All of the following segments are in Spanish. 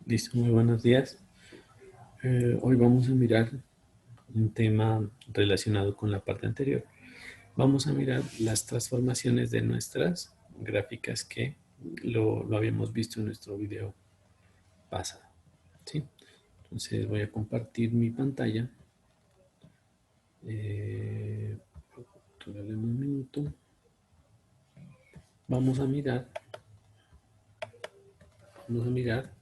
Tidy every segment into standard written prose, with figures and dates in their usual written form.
Listo, muy buenos días. Hoy vamos a mirar un tema relacionado con la parte anterior. Vamos a mirar las transformaciones de nuestras gráficas que lo habíamos visto en nuestro video pasado. ¿Sí? Entonces voy a compartir mi pantalla. Eh, Regálame un minuto. Vamos a mirar, vamos a mirar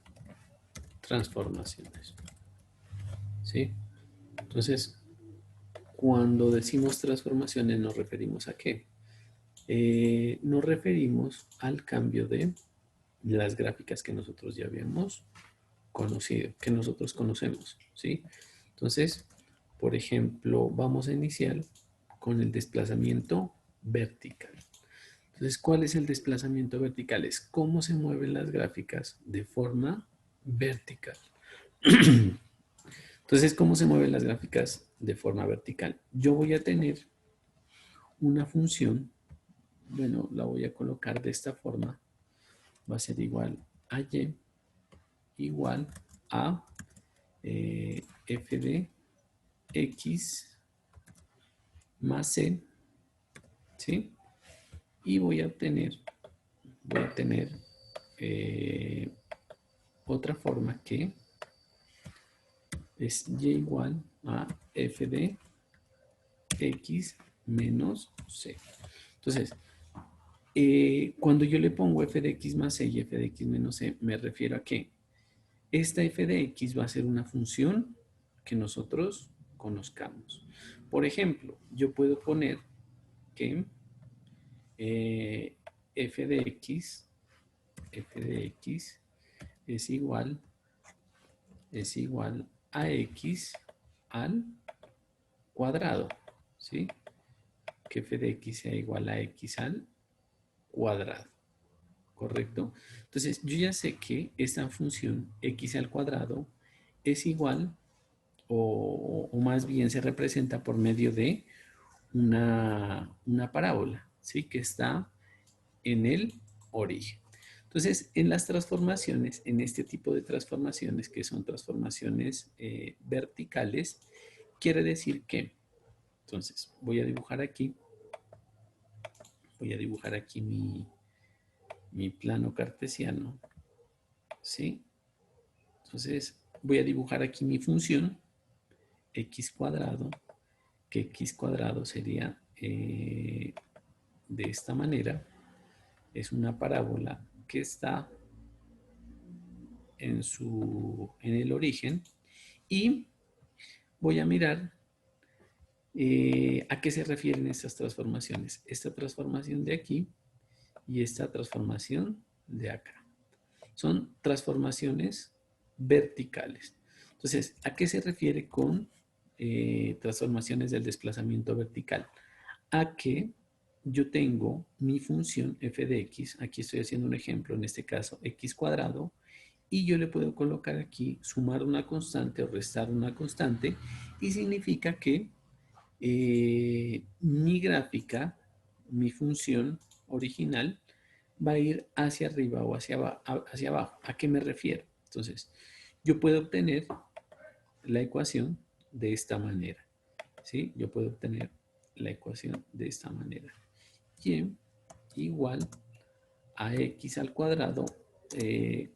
transformaciones. ¿Sí? Entonces, cuando decimos transformaciones nos referimos a qué? Nos referimos al cambio de las gráficas que nosotros ya habíamos conocido, que nosotros conocemos, ¿sí? Entonces, por ejemplo, vamos a iniciar con el desplazamiento vertical. Entonces, ¿cuál es el desplazamiento vertical? Es cómo se mueven las gráficas de forma vertical. Entonces, ¿cómo se mueven las gráficas de forma vertical? Yo voy a tener una función, bueno, la voy a colocar de esta forma, va a ser igual a y igual a f de x más c, ¿sí? Y voy a tener eh, otra forma que es y igual a f de x menos c. Entonces, cuando yo le pongo f de x más c y f de x menos c, me refiero a que esta f de x va a ser una función que nosotros conozcamos. Por ejemplo, yo puedo poner que f de x es igual, a x al cuadrado, ¿sí? Que f de x sea igual a x al cuadrado, ¿correcto? Entonces, yo ya sé que esta función x al cuadrado es igual o más bien se representa por medio de una parábola, ¿sí? Que está en el origen. Entonces, en las transformaciones, en este tipo de transformaciones, que son transformaciones verticales, quiere decir que, entonces, voy a dibujar aquí mi plano cartesiano, ¿sí? Entonces, voy a dibujar aquí mi función, x cuadrado, que x cuadrado sería de esta manera, es una parábola que está en el origen y voy a mirar a qué se refieren estas transformaciones. Esta transformación de aquí y esta transformación de acá. Son transformaciones verticales. Entonces, ¿a qué se refiere con transformaciones del desplazamiento vertical? A que yo tengo mi función f de x, aquí estoy haciendo un ejemplo, en este caso x cuadrado, y yo le puedo colocar aquí sumar una constante o restar una constante, y significa que mi gráfica, mi función original, va a ir hacia arriba o hacia abajo. ¿A qué me refiero? Entonces, yo puedo obtener la ecuación de esta manera, ¿sí? Yo puedo obtener la ecuación de esta manera. Y igual a x al cuadrado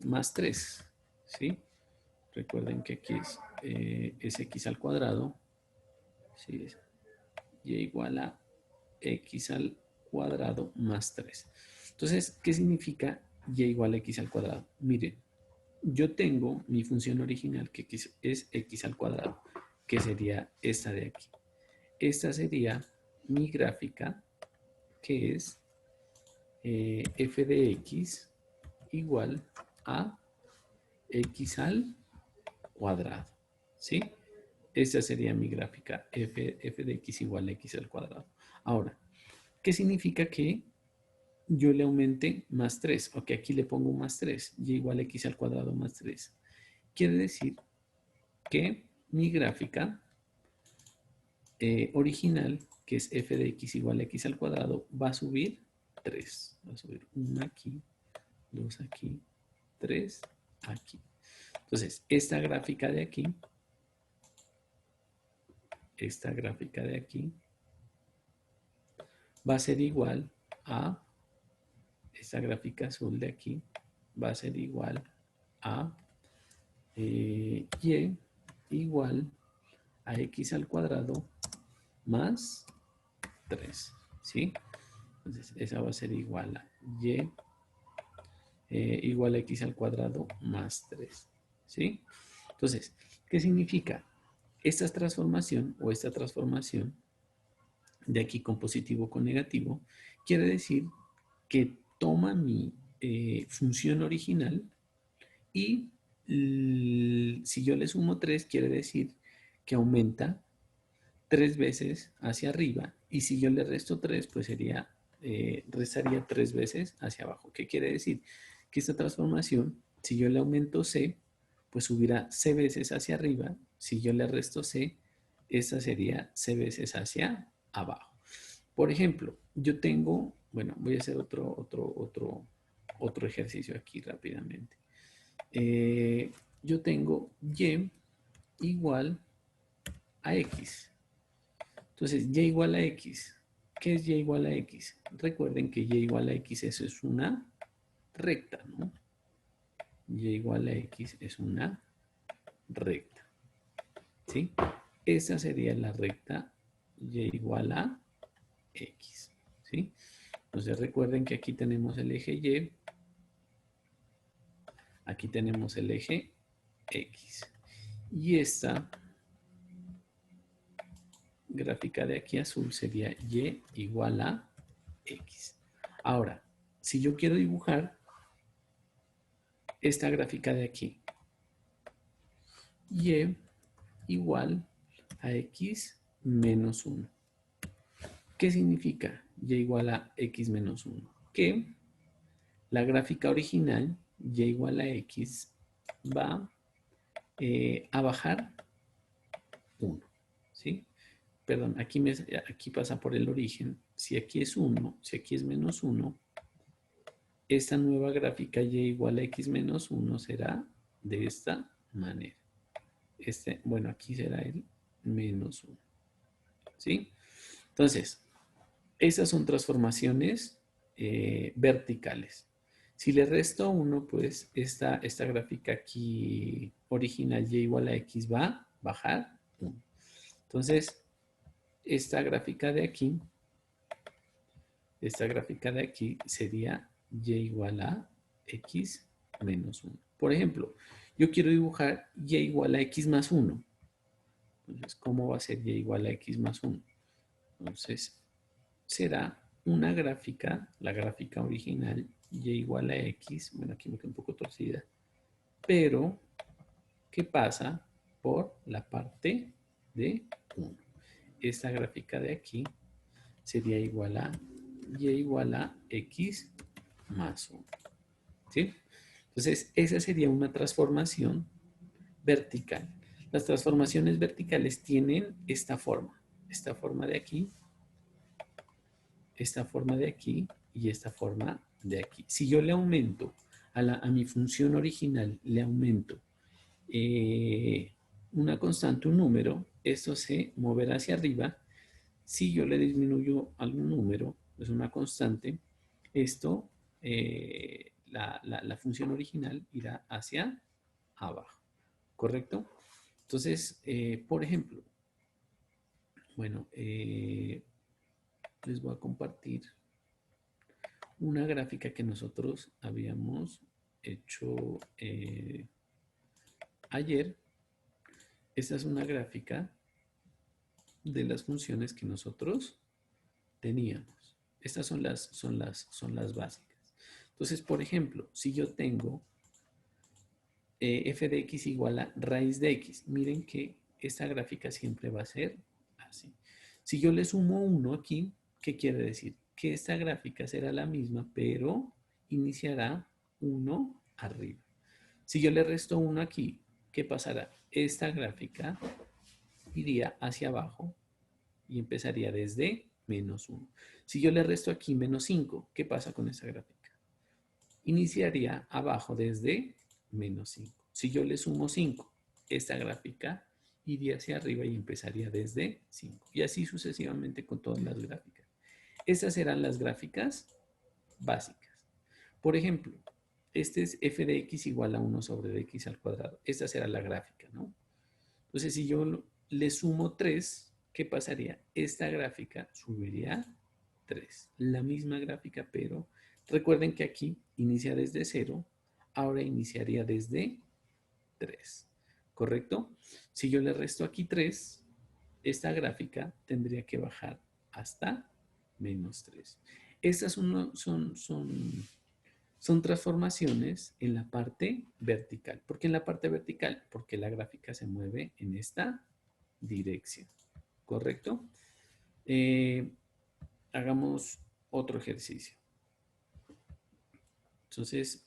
más 3, ¿sí? Recuerden que aquí es x al cuadrado, ¿sí? Es y igual a x al cuadrado más 3. Entonces, ¿qué significa y igual a x al cuadrado? Miren, yo tengo mi función original que es x al cuadrado, que sería esta de aquí. Esta sería mi gráfica, que es f de x igual a x al cuadrado, ¿sí? Esta sería mi gráfica, f de x igual a x al cuadrado. Ahora, ¿qué significa que yo le aumente más 3? O que aquí le pongo más 3, y igual a x al cuadrado más 3. Quiere decir que mi gráfica original, que es f de x igual a x al cuadrado, va a subir 3. Va a subir 1 aquí, 2 aquí, 3 aquí. Entonces, esta gráfica de aquí, va a ser igual a, esta gráfica azul de aquí, va a ser igual a y igual a x al cuadrado más 3, ¿sí? Entonces, esa va a ser igual a y igual a x al cuadrado más 3, ¿sí? Entonces, ¿qué significa? Esta transformación o esta transformación de aquí con positivo con negativo quiere decir que toma mi función original y si yo le sumo 3 quiere decir que aumenta 3 veces hacia arriba y si yo le resto 3 pues sería, restaría 3 veces hacia abajo. ¿Qué quiere decir? Que esta transformación, si yo le aumento c, pues subirá c veces hacia arriba. Si yo le resto c, esta sería c veces hacia abajo. Por ejemplo, yo tengo, bueno, voy a hacer otro ejercicio aquí rápidamente. Yo tengo y igual a x. Entonces, y igual a x. ¿Qué es y igual a x? Recuerden que y igual a x eso es una recta, ¿no? Y igual a x es una recta, ¿sí? Esa sería la recta y igual a x, ¿sí? Entonces recuerden que aquí tenemos el eje y, aquí tenemos el eje x. Y esta gráfica de aquí azul sería y igual a x. Ahora, si yo quiero dibujar esta gráfica de aquí, y igual a x menos 1. ¿Qué significa y igual a x menos 1? Que la gráfica original, y igual a x, va a bajar 1, ¿sí? Perdón, aquí pasa por el origen. Si aquí es 1, si aquí es menos 1, esta nueva gráfica y igual a x menos 1 será de esta manera. Bueno, aquí será el menos 1, ¿sí? Entonces, esas son transformaciones verticales. Si le resto 1, pues esta gráfica aquí original y igual a x va a bajar 1. Entonces, esta gráfica de aquí sería y igual a x menos 1. Por ejemplo, yo quiero dibujar y igual a x más 1. Entonces, ¿cómo va a ser y igual a x más 1? Entonces, será una gráfica, la gráfica original, y igual a x, bueno, aquí me queda un poco torcida, pero ¿qué pasa por la parte de 1? Esta gráfica de aquí sería igual a y igual a x más 1, ¿sí? Entonces, esa sería una transformación vertical. Las transformaciones verticales tienen esta forma de aquí, esta forma de aquí y esta forma de aquí. Si yo le aumento a mi función original, le aumento una constante, un número, esto se moverá hacia arriba. Si yo le disminuyo algún número, es una constante, esto, la función original irá hacia abajo, ¿correcto? Entonces, por ejemplo, bueno, les voy a compartir una gráfica que nosotros habíamos hecho ayer. Esta es una gráfica de las funciones que nosotros teníamos. Estas son las básicas. Entonces, por ejemplo, si yo tengo f de x igual a raíz de x, miren que esta gráfica siempre va a ser así. Si yo le sumo 1 aquí, ¿qué quiere decir? Que esta gráfica será la misma, pero iniciará 1 arriba. Si yo le resto 1 aquí, ¿qué pasará? Esta gráfica iría hacia abajo y empezaría desde menos 1. Si yo le resto aquí menos 5, ¿qué pasa con esta gráfica? Iniciaría abajo desde menos 5. si yo le sumo 5, esta gráfica iría hacia arriba y empezaría desde 5. Y así sucesivamente con todas las gráficas. Estas serán las gráficas básicas. Por ejemplo, este es f de x igual a 1 sobre x al cuadrado. Esta será la gráfica, ¿no? Entonces, si yo le sumo 3, ¿qué pasaría? Esta gráfica subiría 3. La misma gráfica, pero recuerden que aquí inicia desde 0, ahora iniciaría desde 3. ¿Correcto? Si yo le resto aquí 3, esta gráfica tendría que bajar hasta menos 3. Estas son transformaciones en la parte vertical. ¿Por qué en la parte vertical? Porque la gráfica se mueve en esta dirección. ¿Correcto? Hagamos otro ejercicio. Entonces,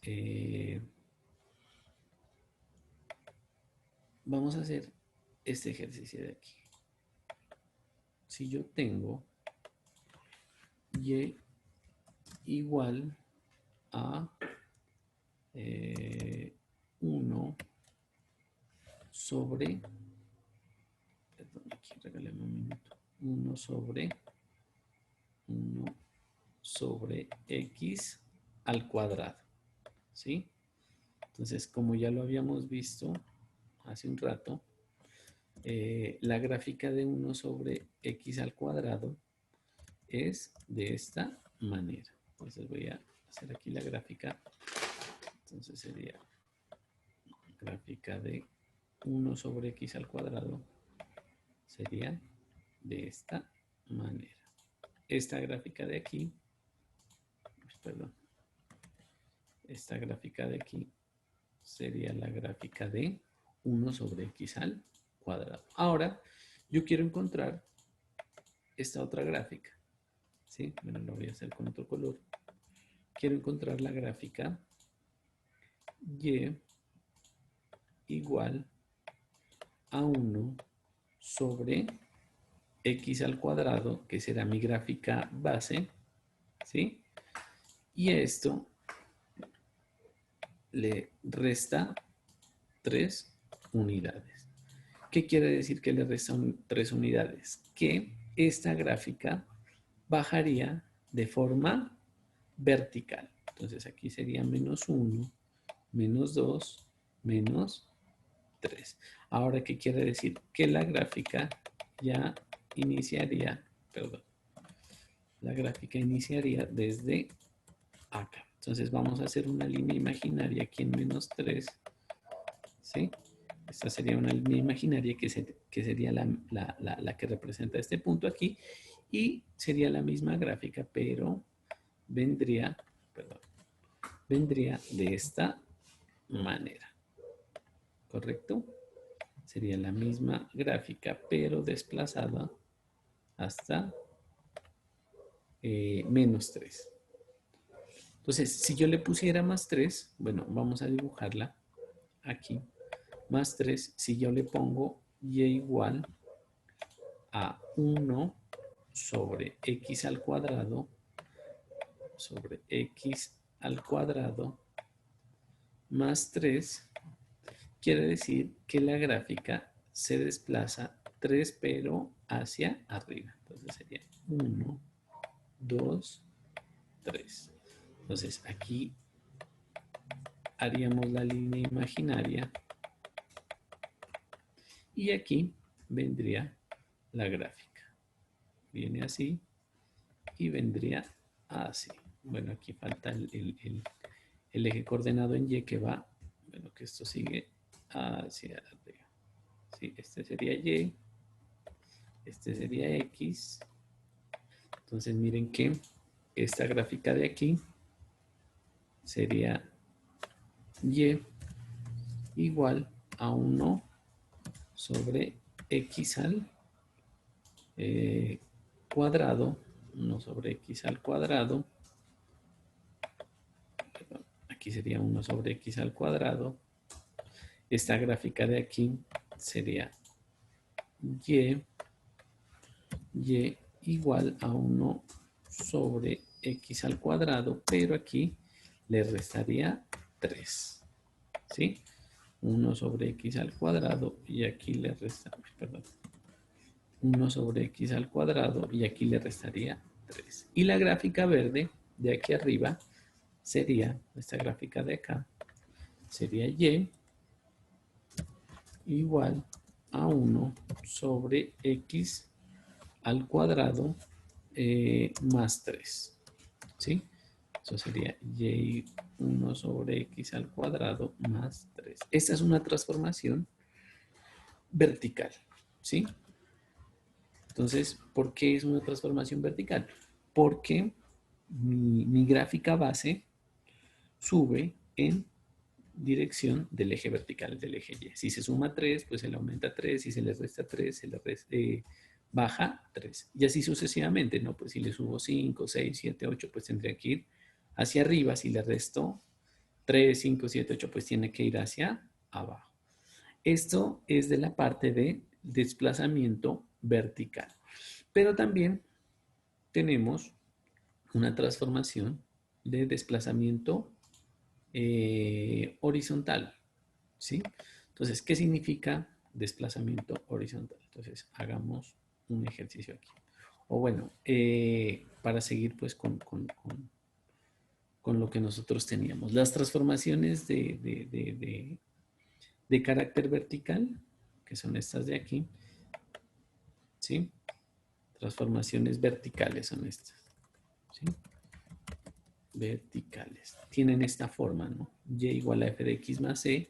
vamos a hacer este ejercicio de aquí. Si yo tengo y igual a 1 sobre, perdón, aquí regálame un minuto, 1 sobre x al cuadrado, ¿sí? Entonces, como ya lo habíamos visto hace un rato, la gráfica de 1 sobre x al cuadrado es de esta manera. Entonces voy a hacer aquí la gráfica. Entonces sería gráfica de 1 sobre x al cuadrado sería de esta manera. Esta gráfica de aquí, perdón, esta gráfica de aquí sería la gráfica de 1 sobre x al cuadrado. Ahora, yo quiero encontrar esta otra gráfica, ¿sí? Bueno, lo voy a hacer con otro color. Quiero encontrar la gráfica y igual a 1 sobre x al cuadrado, que será mi gráfica base, ¿sí? Y a esto le resta 3 unidades. ¿Qué quiere decir que le restan 3 unidades? Que esta gráfica bajaría de forma vertical. Entonces aquí sería menos 1, menos 2, menos 3. Ahora, ¿qué quiere decir? Que la gráfica ya iniciaría, perdón, la gráfica iniciaría desde acá. Entonces vamos a hacer una línea imaginaria aquí en menos 3, ¿sí? Esta sería una línea imaginaria que sería la que representa este punto aquí y sería la misma gráfica, pero vendría de esta manera, ¿correcto? Sería la misma gráfica, pero desplazada hasta menos 3. Entonces, si yo le pusiera más 3, bueno, vamos a dibujarla aquí. Más 3, si yo le pongo y igual a 1 sobre x al cuadrado, más 3, quiere decir que la gráfica se desplaza 3, pero hacia arriba. Entonces sería 1, 2, 3. Entonces aquí haríamos la línea imaginaria y aquí vendría la gráfica. Viene así y vendría así. Bueno, aquí falta el eje coordenado en Y que va, bueno, que esto sigue hacia arriba. Sí, este sería Y, este sería X. Entonces miren que esta gráfica de aquí sería Y igual a 1 sobre X al cuadrado, 1 sobre X al cuadrado, perdón, aquí sería 1 sobre X al cuadrado, esta gráfica de aquí sería Y igual a 1 sobre X al cuadrado, pero aquí le restaría 3, ¿sí? 1 sobre x al cuadrado y aquí le restamos, perdón, 1 sobre x al cuadrado y aquí le restaría 3. Y la gráfica verde de aquí arriba sería, esta gráfica de acá, sería y igual a 1 sobre x al cuadrado más 3. ¿Sí? Eso sería y 1 sobre x al cuadrado más 3. Esta es una transformación vertical. ¿Sí? Entonces, ¿por qué es una transformación vertical? Porque mi gráfica base sube en dirección del eje vertical, del eje Y. Si se suma 3, pues se le aumenta 3. Si se le resta 3, se le baja 3. Y así sucesivamente, ¿no? Pues si le subo 5, 6, 7, 8, pues tendría que ir hacia arriba. Si le resto 3, 5, 7, 8, pues tiene que ir hacia abajo. Esto es de la parte de desplazamiento vertical. Pero también tenemos una transformación de desplazamiento horizontal, ¿sí? Entonces, ¿qué significa desplazamiento horizontal? Entonces, hagamos un ejercicio aquí. O bueno, para seguir pues con lo que nosotros teníamos. Las transformaciones de carácter vertical, que son estas de aquí, ¿sí? Transformaciones verticales son estas, ¿sí? Verticales. Tienen esta forma, ¿no? Y igual a f de x más c,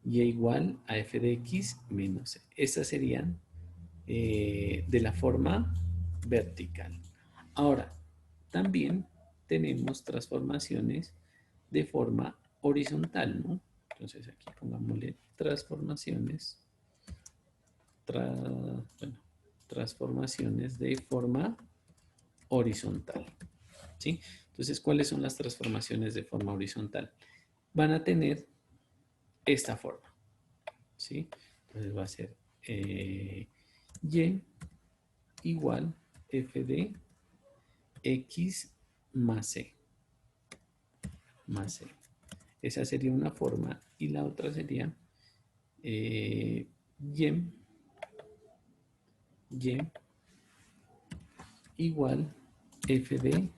y igual a f de x menos c. Estas serían de la forma vertical. Ahora, también tenemos transformaciones de forma horizontal, ¿no? Entonces aquí pongámosle transformaciones, bueno, transformaciones de forma horizontal, ¿sí? Entonces, ¿cuáles son las transformaciones de forma horizontal? Van a tener esta forma, ¿sí? Entonces va a ser y igual f de x más c, más c. Esa sería una forma y la otra sería y igual f de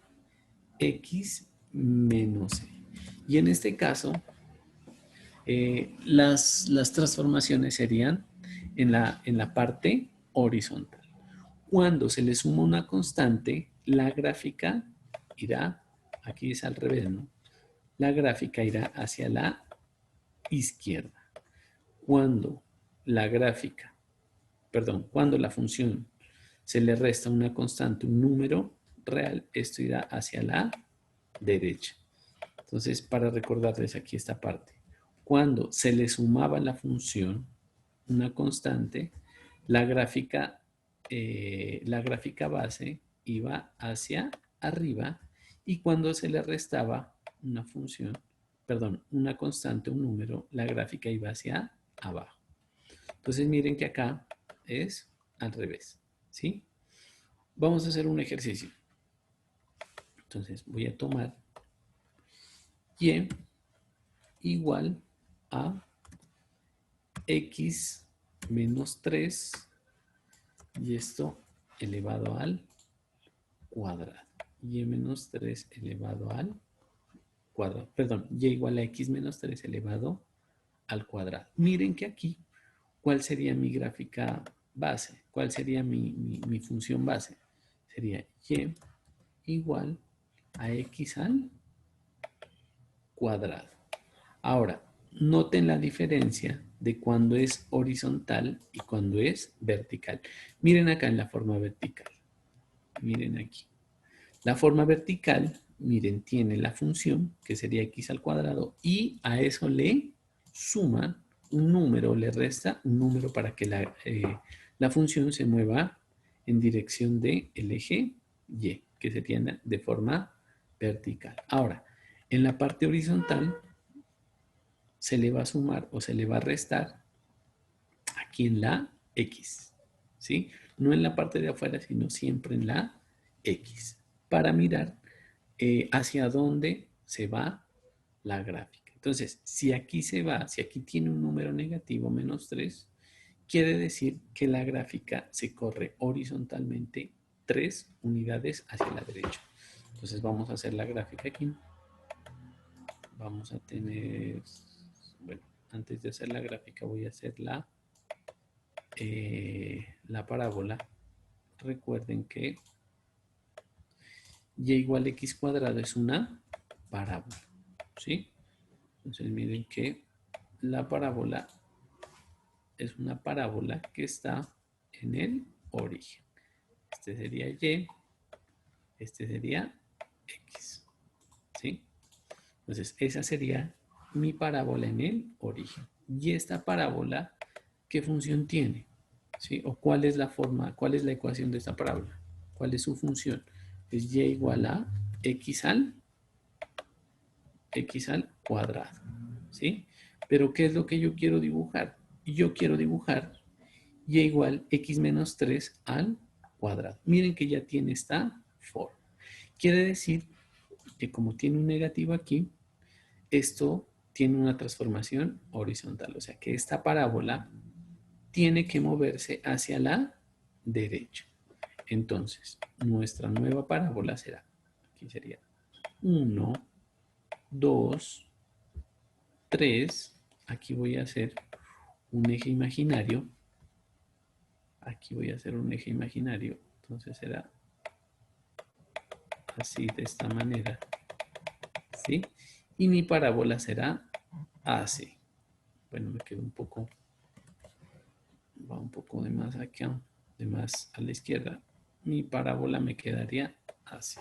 x menos c. Y en este caso, las transformaciones serían en la parte horizontal. Cuando se le suma una constante, la gráfica irá, aquí es al revés, ¿no? La gráfica irá hacia la izquierda. Cuando la gráfica, perdón, cuando la función se le resta una constante, un número real, esto irá hacia la derecha. Entonces, para recordarles aquí esta parte, cuando se le sumaba a la función una constante, la gráfica base iba hacia arriba y cuando se le restaba una función, perdón, una constante, un número, la gráfica iba hacia abajo. Entonces miren que acá es al revés, ¿sí? Vamos a hacer un ejercicio. Entonces voy a tomar y igual a x menos 3 y esto elevado al cuadrado. Y menos 3 elevado al cuadrado. Perdón, y igual a x menos 3 elevado al cuadrado. Miren que aquí, ¿cuál sería mi gráfica base? ¿Cuál sería mi función base? Sería y igual a x al cuadrado. Ahora, noten la diferencia de cuando es horizontal y cuando es vertical. Miren acá en la forma vertical. Miren aquí. La forma vertical, miren, tiene la función que sería x al cuadrado y a eso le suma un número, le resta un número para que la función se mueva en dirección del eje y, que sería de forma vertical. Ahora, en la parte horizontal se le va a sumar o se le va a restar aquí en la X, ¿sí? No en la parte de afuera, sino siempre en la X, para mirar hacia dónde se va la gráfica. Entonces, si aquí se va, si aquí tiene un número negativo, menos 3, quiere decir que la gráfica se corre horizontalmente 3 unidades hacia la derecha. Entonces vamos a hacer la gráfica aquí. Vamos a tener, bueno, antes de hacer la gráfica voy a hacer la parábola. Recuerden que y igual a x cuadrado es una parábola, ¿sí? Entonces miren que la parábola es una parábola que está en el origen. Este sería y, este sería x, ¿sí? Entonces esa sería mi parábola en el origen. Y esta parábola, ¿qué función tiene? ¿Sí? ¿O cuál es la forma, cuál es la ecuación de esta parábola? ¿Cuál es su función? Es y igual a x al cuadrado, ¿sí? Pero ¿qué es lo que yo quiero dibujar? Yo quiero dibujar y igual x menos 3 al cuadrado. Miren que ya tiene esta forma. Quiere decir que como tiene un negativo aquí, esto tiene una transformación horizontal. O sea que esta parábola tiene que moverse hacia la derecha. Entonces, nuestra nueva parábola será, aquí sería 1, 2, 3. Aquí voy a hacer un eje imaginario. Aquí voy a hacer un eje imaginario. Entonces será así, de esta manera. ¿Sí? Y mi parábola será así. Bueno, me quedo un poco, va un poco de más acá, de más a la izquierda. Mi parábola me quedaría así.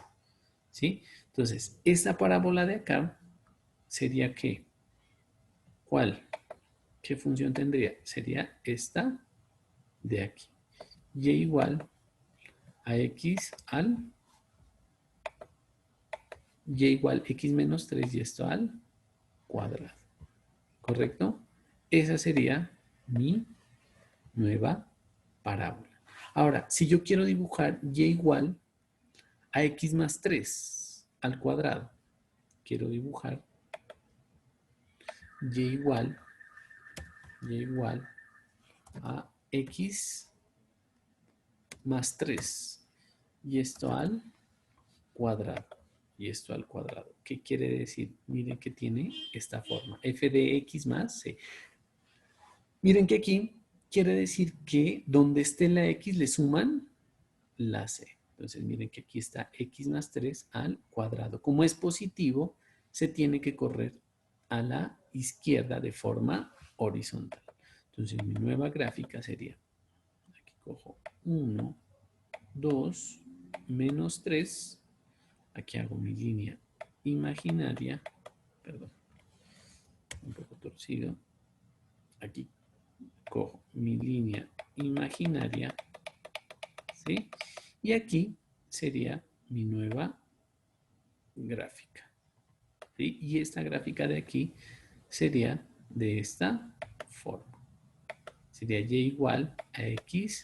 ¿Sí? Entonces, esta parábola de acá sería ¿qué? ¿Cuál? ¿Qué función tendría? Sería esta de aquí. Y igual a x al y igual x menos 3 y esto al cuadrado. ¿Correcto? Esa sería mi nueva parábola. Ahora, si yo quiero dibujar y igual a x más 3 al cuadrado, quiero dibujar y igual a x más 3 y esto al cuadrado y esto al cuadrado. ¿Qué quiere decir? Miren que tiene esta forma, f de x más c. Miren que aquí quiere decir que donde esté la x le suman la c. Entonces miren que aquí está x más 3 al cuadrado. Como es positivo, se tiene que correr a la izquierda de forma horizontal. Entonces mi nueva gráfica sería, aquí cojo 1, 2, menos 3. Aquí hago mi línea imaginaria, perdón, un poco torcido. Aquí cojo mi línea imaginaria, ¿sí? Y aquí sería mi nueva gráfica, ¿sí? Y esta gráfica de aquí sería de esta forma. Sería y igual a x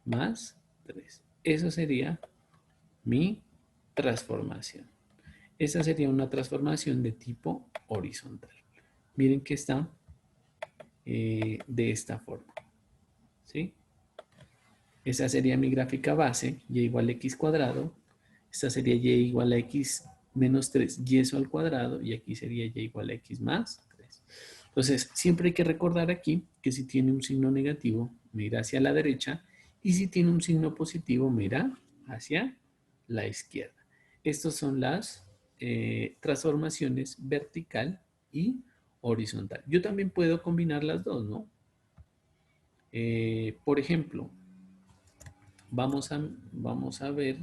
más 3. Eso sería mi transformación. Esta sería una transformación de tipo horizontal. Miren que está de esta forma, ¿sí? Esa sería mi gráfica base, y igual a x cuadrado. Esta sería y igual a x menos 3, y eso al cuadrado, y aquí sería y igual a x más 3. Entonces, siempre hay que recordar aquí que si tiene un signo negativo, me irá hacia la derecha, y si tiene un signo positivo, me irá hacia la izquierda. Estas son las transformaciones vertical y horizontal. Yo también puedo combinar las dos, ¿no? Por ejemplo, vamos a ver,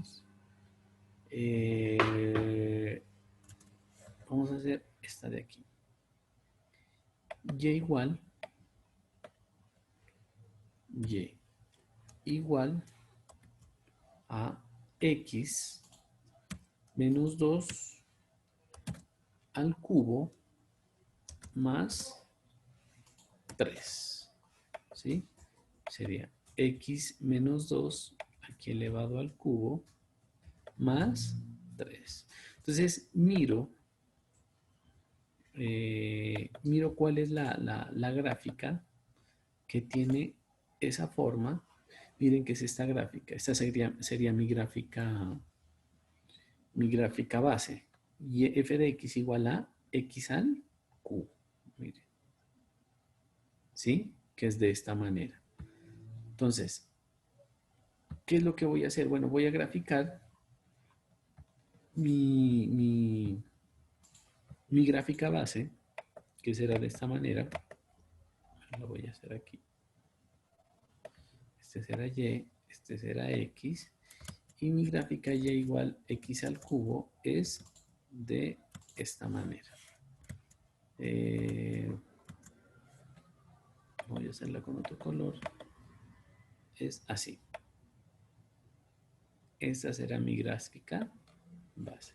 eh, vamos a hacer esta de aquí. Y igual a x menos 2 al cubo más 3, ¿sí? Sería x menos 2 aquí elevado al cubo más 3. Entonces miro miro cuál es la gráfica que tiene esa forma. Miren que es esta gráfica. Esta sería mi gráfica base. Y f de x igual a x al cubo. Miren. ¿Sí? Que es de esta manera. Entonces, ¿qué es lo que voy a hacer? Bueno, voy a graficar mi gráfica base, que será de esta manera. Lo voy a hacer aquí. Este será y, este será x. Y mi gráfica y igual x al cubo es de esta manera. Voy a hacerla con otro color. Es así. Esta será mi gráfica base.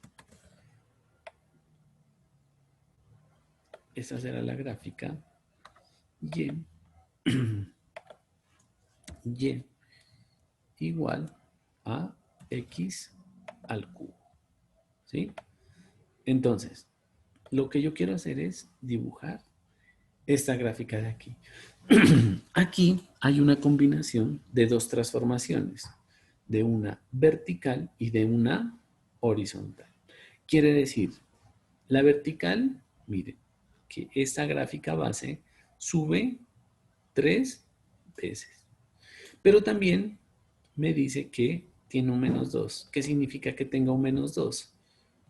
Esta será la gráfica y, y igual a x al cubo. ¿Sí? Entonces, lo que yo quiero hacer es dibujar esta gráfica de aquí. Aquí hay una combinación de dos transformaciones, de una vertical y de una horizontal. Quiere decir, la vertical, miren, que esta gráfica base sube 3 veces. Pero también me dice que tiene un menos 2. ¿Qué significa que tenga un menos 2?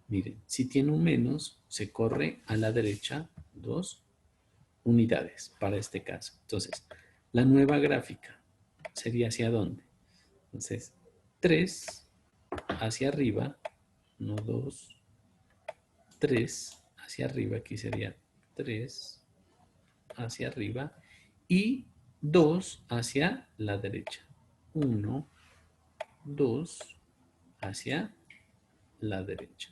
Miren, si tiene un menos, se corre a la derecha 2 unidades para este caso. Entonces, la nueva gráfica sería hacia dónde. Entonces, 3 hacia arriba, no 2, 3 hacia arriba, aquí sería 3 hacia arriba y 2 hacia la derecha. 1, 2 hacia la derecha.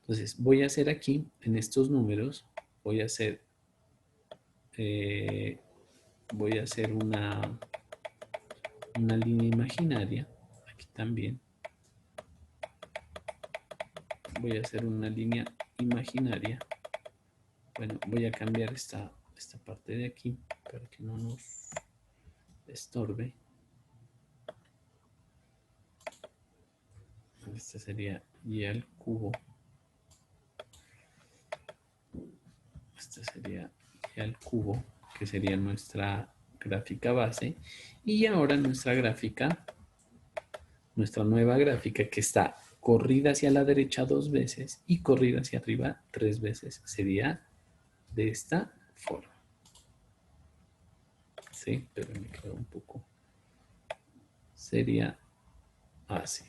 Entonces, voy a hacer aquí, en estos números, voy a hacer una línea imaginaria. Aquí también. Voy a hacer una línea imaginaria. Bueno, voy a cambiar esta parte de aquí para que no nos estorbe. Este sería y al cubo. Este sería y al cubo, que sería nuestra gráfica base. Y ahora nuestra nueva gráfica que está corrida hacia la derecha 2 veces y corrida hacia arriba 3 veces. Sería de esta forma. Sí, pero me quedó un poco. Sería así.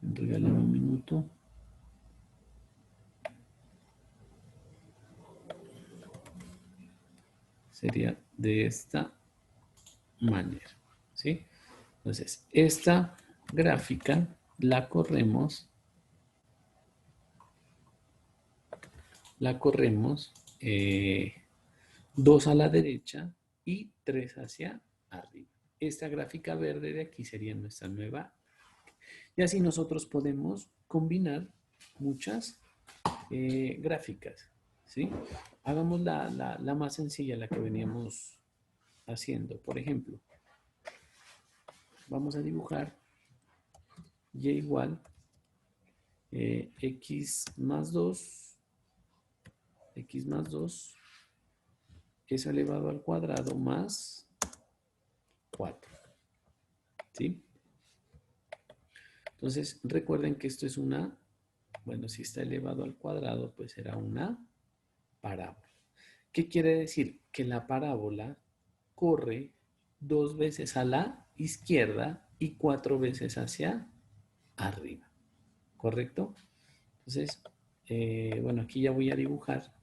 Regálame un minuto. Sería de esta manera. ¿Sí? Entonces, esta gráfica la corremos 2 a la derecha y 3 hacia arriba. Esta gráfica verde de aquí sería nuestra nueva. Y así nosotros podemos combinar muchas gráficas. ¿Sí? Hagamos la más sencilla, la que veníamos haciendo. Por ejemplo, vamos a dibujar y igual x más 2 es elevado al cuadrado más 4. ¿Sí? Entonces, recuerden que esto es bueno, si está elevado al cuadrado, pues será una parábola. ¿Qué quiere decir? Que la parábola corre 2 veces a la izquierda y 4 veces hacia arriba. ¿Correcto? Entonces, bueno, aquí ya voy a dibujar.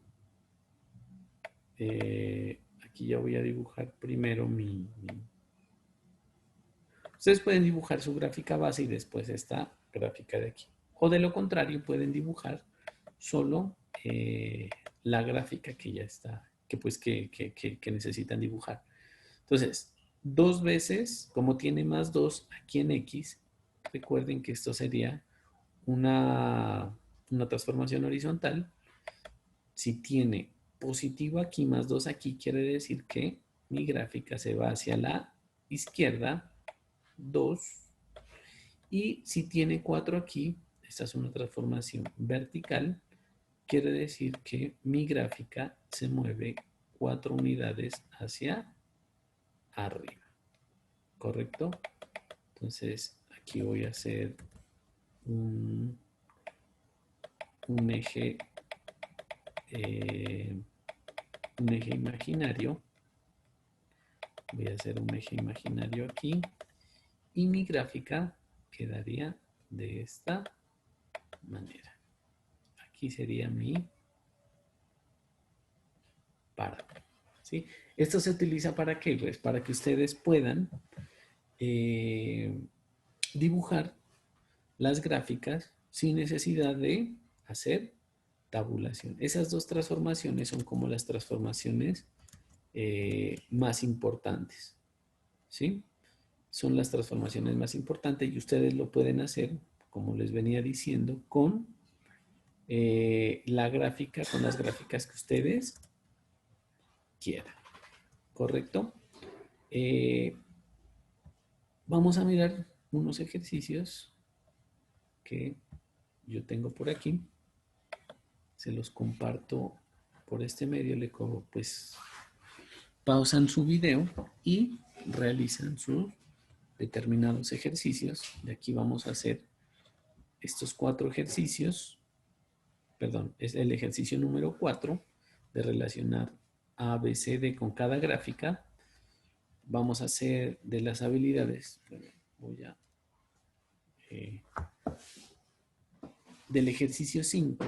Aquí ya voy a dibujar primero Ustedes pueden dibujar su gráfica base y después esta gráfica de aquí. O de lo contrario, pueden dibujar solo la gráfica que ya está, que necesitan dibujar. Entonces, 2 veces, como tiene más 2 aquí en X, recuerden que esto sería una una transformación horizontal, si tiene positivo aquí más 2 aquí, quiere decir que mi gráfica se va hacia la izquierda, 2. Y si tiene 4 aquí, esta es una transformación vertical, quiere decir que mi gráfica se mueve 4 unidades hacia arriba. ¿Correcto? Entonces, aquí voy a hacer un eje imaginario. Voy a hacer un eje imaginario aquí. Y mi gráfica quedaría de esta manera. Aquí sería mi parábola. ¿Sí? Esto se utiliza para qué? Pues para que ustedes puedan dibujar las gráficas sin necesidad de hacer tabulación. Esas dos transformaciones son como las transformaciones más importantes. ¿Sí? Son las transformaciones más importantes y ustedes lo pueden hacer, como les venía diciendo, con la gráfica, con las gráficas que ustedes quieran. ¿Correcto? Vamos a mirar unos ejercicios que yo tengo por aquí. Se los comparto por este medio. Le cojo, pues, pausan su video y realizan sus determinados ejercicios. De aquí vamos a hacer estos 4 ejercicios. Perdón, es el ejercicio número 4 de relacionar A, B, C, D con cada gráfica. Vamos a hacer de las habilidades. Voy a del ejercicio 5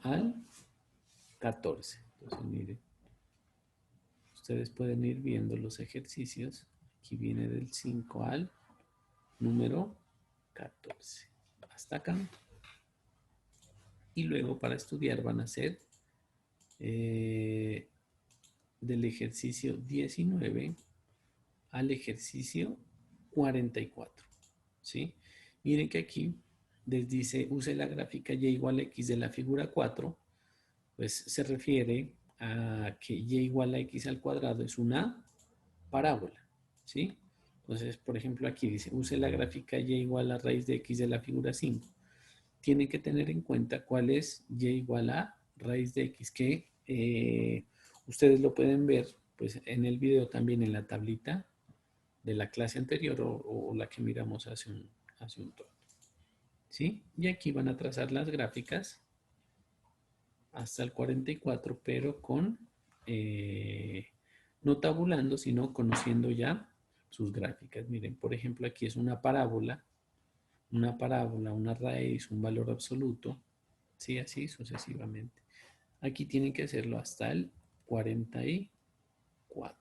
al 14. Entonces, miren, ustedes pueden ir viendo los ejercicios. Aquí viene del 5 al número 14. Hasta acá. Y luego para estudiar van a hacer del ejercicio 19 al ejercicio 44. ¿Sí? Miren que aquí les dice use la gráfica y igual a x de la figura 4, pues se refiere a que y igual a x al cuadrado es una parábola, ¿sí? Entonces, por ejemplo, aquí dice use la gráfica y igual a raíz de x de la figura 5. Tienen que tener en cuenta cuál es y igual a raíz de x, que ustedes lo pueden ver pues en el video también en la tablita de la clase anterior o la que miramos hace un rato. ¿Sí? Y aquí van a trazar las gráficas hasta el 44, pero con no tabulando, sino conociendo ya sus gráficas. Miren, por ejemplo, aquí es una parábola, una raíz, un valor absoluto, ¿sí? Así sucesivamente. Aquí tienen que hacerlo hasta el 44,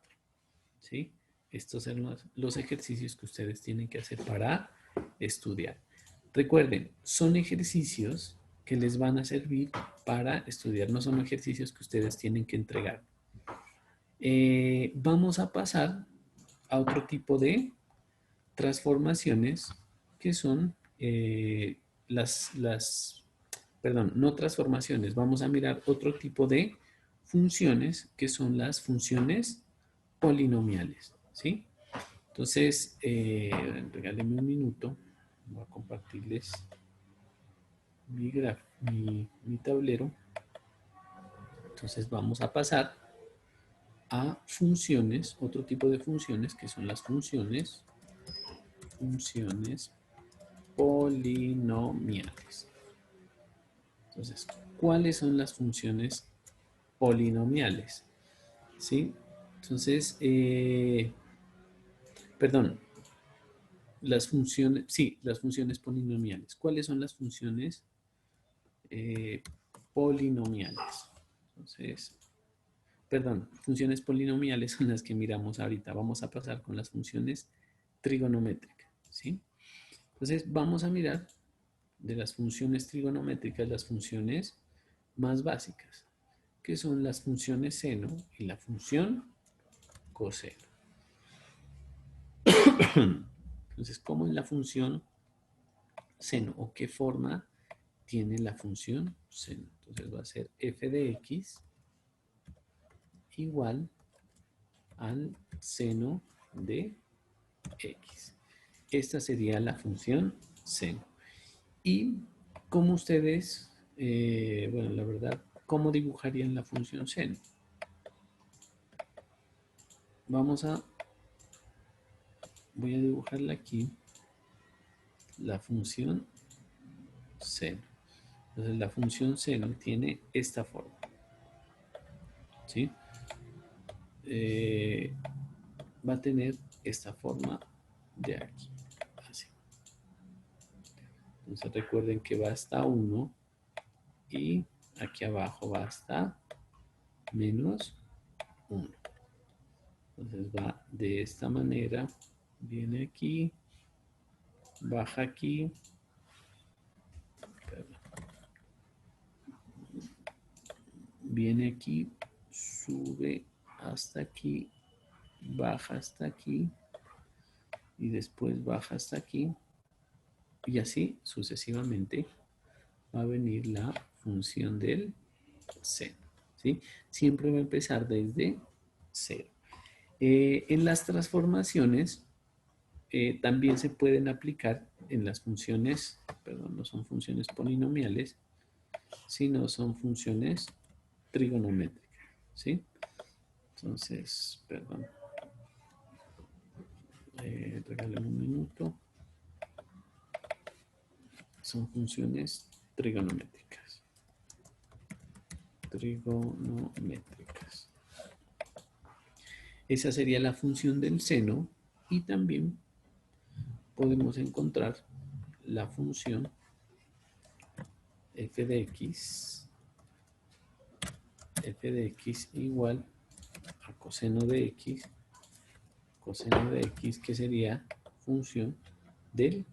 ¿sí? Estos son los ejercicios que ustedes tienen que hacer para estudiar. Recuerden, son ejercicios que les van a servir para estudiar, no son ejercicios que ustedes tienen que entregar. Vamos a pasar a otro tipo de transformaciones que son perdón, no transformaciones, vamos a mirar otro tipo de funciones que son las funciones polinomiales, ¿sí? Entonces, regálenme un minuto, voy a compartirles mi tablero. Entonces vamos a pasar a funciones, otro tipo de funciones que son las funciones polinomiales. Entonces, ¿cuáles son las funciones polinomiales? ¿Sí? Entonces, perdón, las funciones polinomiales. ¿Cuáles son las funciones polinomiales? Entonces, perdón, funciones polinomiales son las que miramos ahorita. Vamos a pasar con las funciones trigonométricas, ¿sí? Entonces, vamos a mirar de las funciones trigonométricas las funciones más básicas, que son las funciones seno y la función coseno. Entonces, ¿cómo es la función seno o qué forma tiene la función seno. Entonces va a ser f de x igual al seno de x. Esta sería la función seno. Y como ustedes, bueno, la verdad, ¿cómo dibujarían la función seno? Voy a dibujarla aquí, la función seno. Entonces la función seno tiene esta forma, ¿sí? Va a tener esta forma de aquí, así. Entonces recuerden que va hasta 1 y aquí abajo va hasta menos 1. Entonces va de esta manera, viene aquí, baja aquí, viene aquí, sube hasta aquí, baja hasta aquí y después baja hasta aquí y así sucesivamente va a venir la función del seno, ¿sí? Siempre va a empezar desde 0. En las transformaciones también se pueden aplicar en las funciones, perdón, no son funciones polinomiales, sino son funciones trigonométricas, ¿sí? Entonces, perdón, regálame un minuto. Son funciones trigonométricas. Trigonométricas. Esa sería la función del seno y también podemos encontrar la función f de x igual a coseno de x que sería función del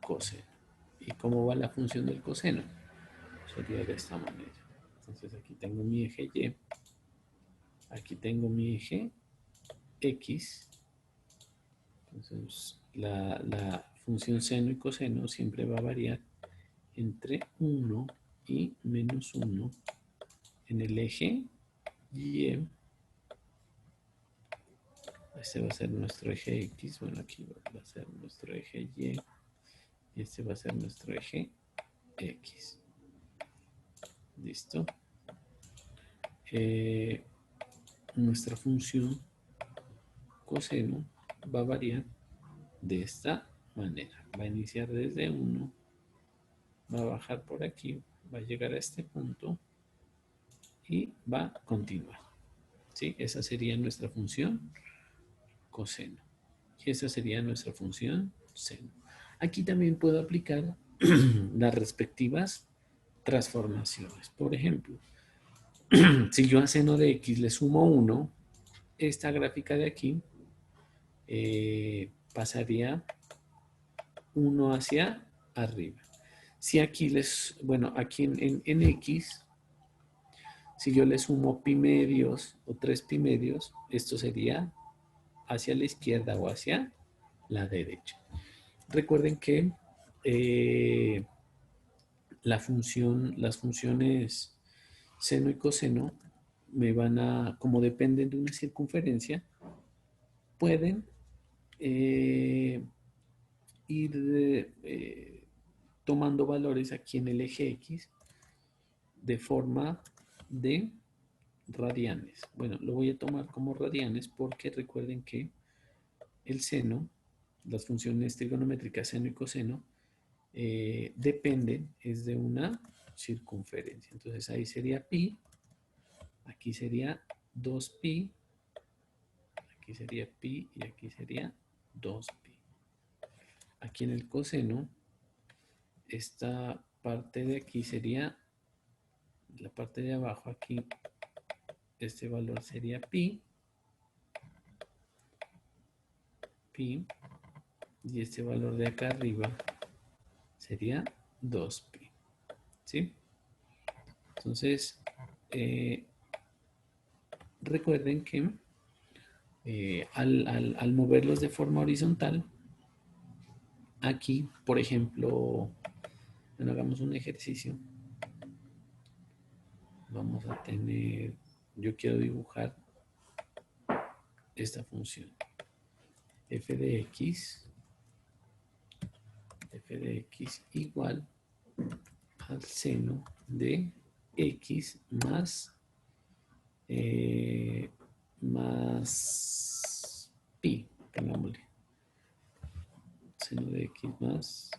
coseno. ¿Y cómo va la función del coseno? Sería de esta manera. Entonces aquí tengo mi eje y, aquí tengo mi eje x. Entonces la función seno y coseno siempre va a variar entre 1 y menos 1 en el eje y. Este va a ser nuestro eje X. Bueno, aquí va a ser nuestro eje Y. Y este va a ser nuestro eje X. ¿Listo? Nuestra función coseno va a variar de esta manera. Va a iniciar desde 1. Va a bajar por aquí. Va a llegar a este punto. Y va a continuar. ¿Sí? Esa sería nuestra función coseno. Y esa sería nuestra función seno. Aquí también puedo aplicar las respectivas transformaciones. Por ejemplo, si yo a seno de x le sumo 1, esta gráfica de aquí pasaría 1 hacia arriba. Si aquí aquí en x, si yo le sumo pi medios o 3 pi medios, esto sería hacia la izquierda o hacia la derecha. Recuerden que las funciones seno y coseno me van a, como dependen de una circunferencia, pueden ir tomando valores aquí en el eje X de forma de radianes. Bueno, lo voy a tomar como radianes porque recuerden que el seno, las funciones trigonométricas seno y coseno, dependen, es de una circunferencia. Entonces ahí sería pi, aquí sería 2pi, aquí sería pi y aquí sería 2pi. Aquí en el coseno, esta parte de aquí sería, la parte de abajo aquí, este valor sería pi, y este valor de acá arriba sería 2pi, ¿sí? Entonces, recuerden que al moverlos de forma horizontal, aquí, por ejemplo, Bueno, hagamos un ejercicio. Vamos a tener, yo quiero dibujar esta función. F de x igual al seno de x más pi, pongámosle. Seno de x más,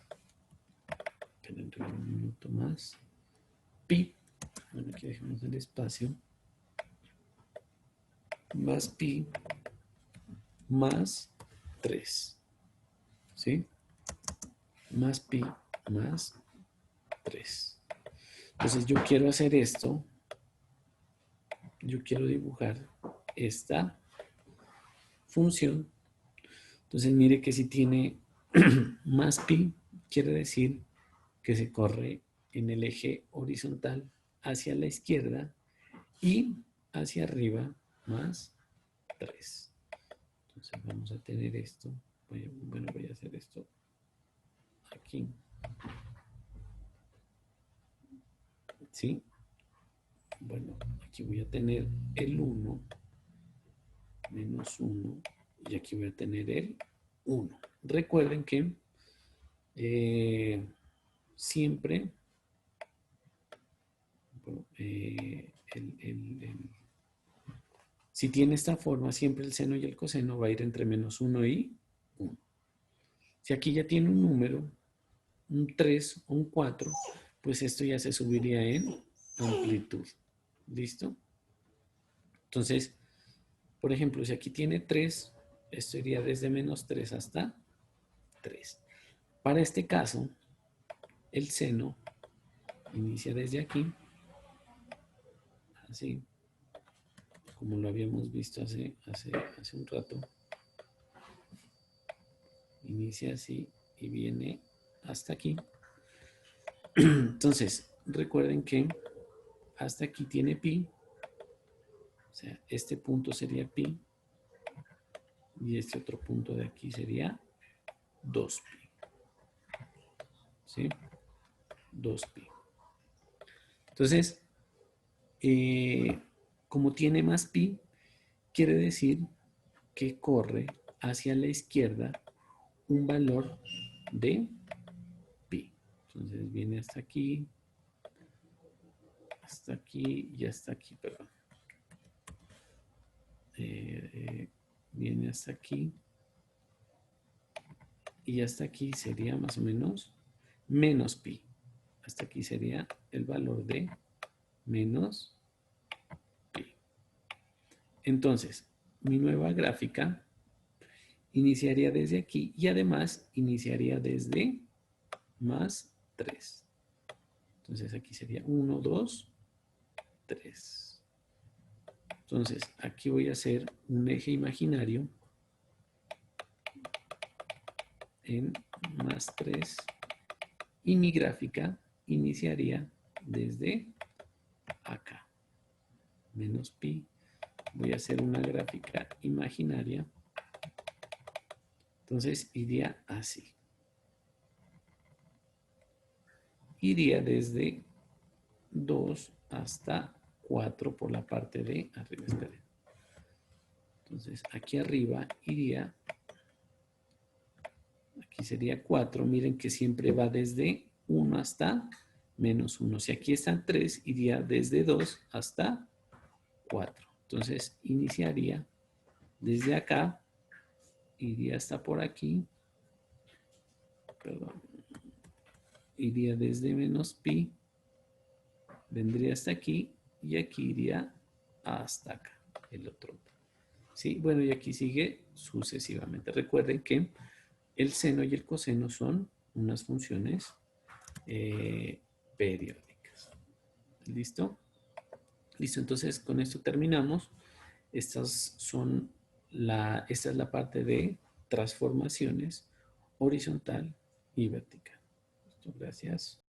esperen un minuto más, pi, bueno, aquí dejemos el espacio, más pi más 3, ¿sí? Más pi más 3. Entonces yo quiero hacer esto, yo quiero dibujar esta función. Entonces mire que si tiene más pi, quiere decir que se corre en el eje horizontal hacia la izquierda y hacia arriba más 3. Entonces vamos a tener esto. Bueno, voy a hacer esto aquí. ¿Sí? Bueno, aquí voy a tener el 1 menos 1 y aquí voy a tener el 1. Recuerden que siempre bueno, si tiene esta forma, siempre el seno y el coseno va a ir entre menos 1 y 1. Si aquí ya tiene un número, un 3 o un 4, pues esto ya se subiría en amplitud. ¿Listo? Entonces, por ejemplo, si aquí tiene 3, esto iría desde menos 3 hasta 3. Para este caso, el seno inicia desde aquí, así, como lo habíamos visto hace un rato. Inicia así y viene hasta aquí. Entonces, recuerden que hasta aquí tiene pi, o sea, este punto sería pi, y este otro punto de aquí sería 2pi. ¿Sí? 2pi. Entonces, como tiene más pi, quiere decir que corre hacia la izquierda un valor de pi. Entonces viene hasta aquí y hasta aquí, perdón. Viene hasta aquí y hasta aquí sería más o menos menos pi. Hasta aquí sería el valor de menos pi. Entonces, mi nueva gráfica iniciaría desde aquí y además iniciaría desde más 3. Entonces aquí sería 1, 2, 3. Entonces aquí voy a hacer un eje imaginario en más 3 y mi gráfica iniciaría desde acá. Menos pi. Voy a hacer una gráfica imaginaria. Entonces iría así. Iría desde 2 hasta 4 por la parte de arriba. Esperen. Entonces aquí arriba iría, aquí sería 4. Miren que siempre va desde 1 hasta menos 1. Si aquí están 3, iría desde 2 hasta 4. Entonces iniciaría desde acá, iría hasta por aquí, perdón, iría desde menos pi, vendría hasta aquí y aquí iría hasta acá, el otro. ¿Sí? Bueno, y aquí sigue sucesivamente. Recuerden que el seno y el coseno son unas funciones periódicas. ¿Listo? Listo, entonces con esto terminamos. Esta es la parte de transformaciones horizontal y vertical. Listo, gracias.